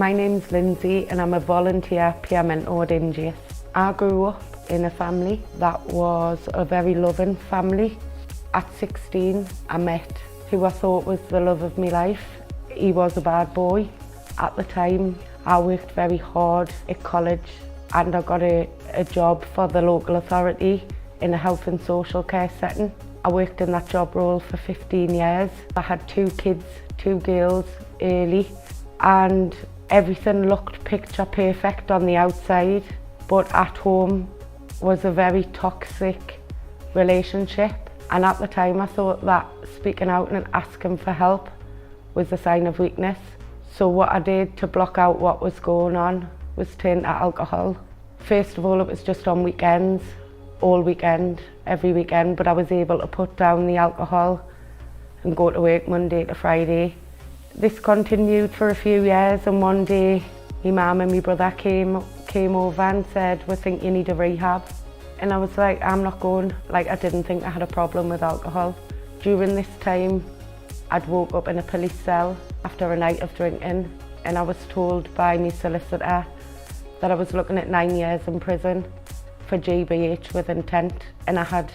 My name's Linzi and I'm a volunteer peer mentor at Ingeus. I grew up in a family that was a very loving family. At 16, I met who I thought was the love of my life. He was a bad boy. At the time, I worked very hard at college and I got a job for the local authority in a health and social care setting. I worked in that job role for 15 years. I had 2 kids, 2 girls early, and everything looked picture perfect on the outside, but at home was a very toxic relationship. And at the time I thought that speaking out and asking for help was a sign of weakness. So what I did to block out what was going on was turn to alcohol. First of all, it was just on weekends, all weekend, every weekend, but I was able to put down the alcohol and go to work Monday to Friday. This continued for a few years, and one day my mum and my brother came over and said, "We think you need a rehab." And I was like, "I'm not going." Like, I didn't think I had a problem with alcohol. During this time, I'd woke up in a police cell after a night of drinking, and I was told by my solicitor that I was looking at 9 years in prison for GBH with intent, and I had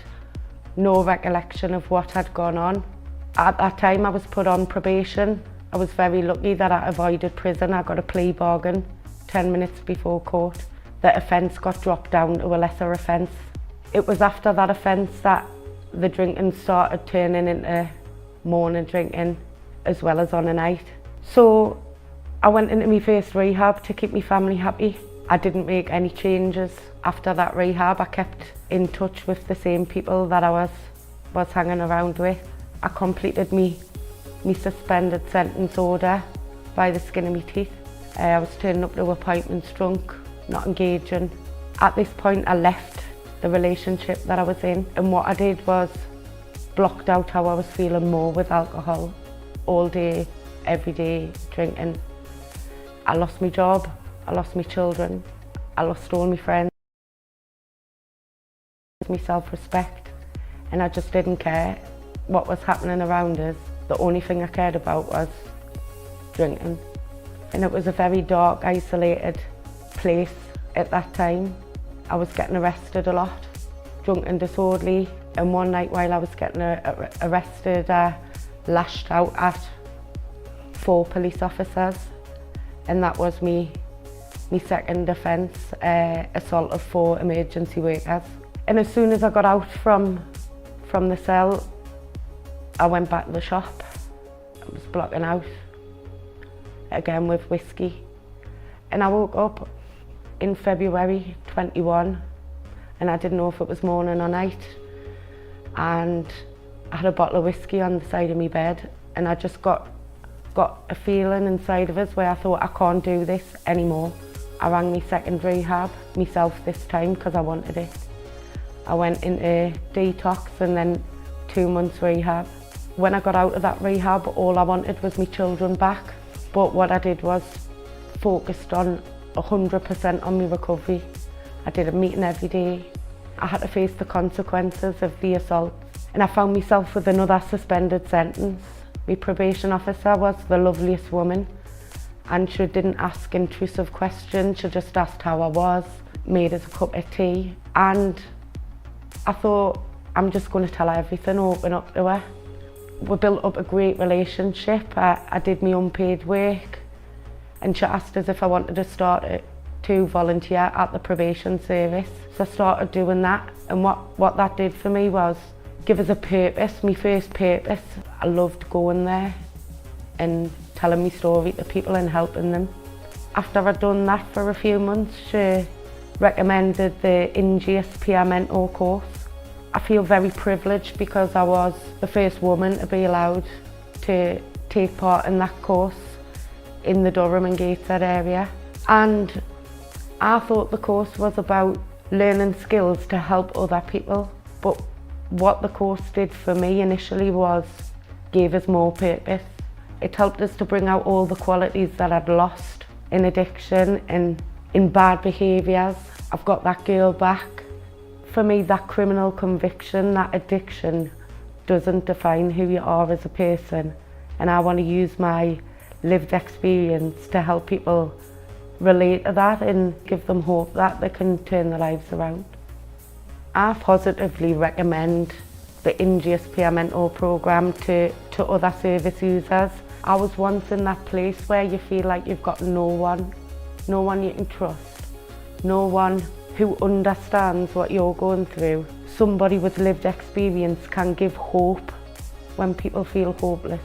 no recollection of what had gone on. At that time, I was put on probation. I was very lucky that I avoided prison. I got a plea bargain 10 minutes before court. The offence got dropped down to a lesser offence. It was after that offence that the drinking started turning into morning drinking as well as on a night. So I went into my first rehab to keep my family happy. I didn't make any changes after that rehab. I kept in touch with the same people that I was hanging around with. I completed my suspended sentence order by the skin of my teeth. I was turning up to appointments drunk, not engaging. At this point I left the relationship that I was in, and what I did was blocked out how I was feeling more with alcohol. All day, every day, drinking. I lost my job, I lost my children, I lost all my friends, my self-respect, and I just didn't care what was happening around us. The only thing I cared about was drinking. And it was a very dark, isolated place at that time. I was getting arrested a lot, drunk and disorderly, and one night while I was getting arrested, I lashed out at 4 police officers, and that was my second offence, assault of 4 emergency workers. And as soon as I got out from the cell, I went back to the shop. I was blocking out again with whiskey, and I woke up in February 21 and I didn't know if it was morning or night, and I had a bottle of whiskey on the side of my bed, and I just got a feeling inside of us where I thought, I can't do this anymore. I rang my second rehab myself this time because I wanted it. I went into detox and then 2 months rehab. When I got out of that rehab, all I wanted was my children back. But what I did was focused on 100% on my recovery. I did a meeting every day. I had to face the consequences of the assault, and I found myself with another suspended sentence. My probation officer was the loveliest woman, and she didn't ask intrusive questions. She just asked how I was, made us a cup of tea, and I thought, I'm just going to tell her everything, open up to her. We built up a great relationship. I did my unpaid work, and she asked us if I wanted to start to volunteer at the probation service. So I started doing that, and what that did for me was give us a purpose, my first purpose. I loved going there and telling my story to people and helping them. After I'd done that for a few months, she recommended the Ingeus peer mentor course. I feel very privileged because I was the first woman to be allowed to take part in that course in the Durham and Gateshead area. And I thought the course was about learning skills to help other people. But what the course did for me initially was gave us more purpose. It helped us to bring out all the qualities that I'd lost in addiction and in bad behaviours. I've got that girl back. For me, that criminal conviction, that addiction, doesn't define who you are as a person. And I want to use my lived experience to help people relate to that and give them hope that they can turn their lives around. I positively recommend the Ingeus peer mentor programme to other service users. I was once in that place where you feel like you've got no one you can trust, no one who understands what you're going through. Somebody with lived experience can give hope when people feel hopeless.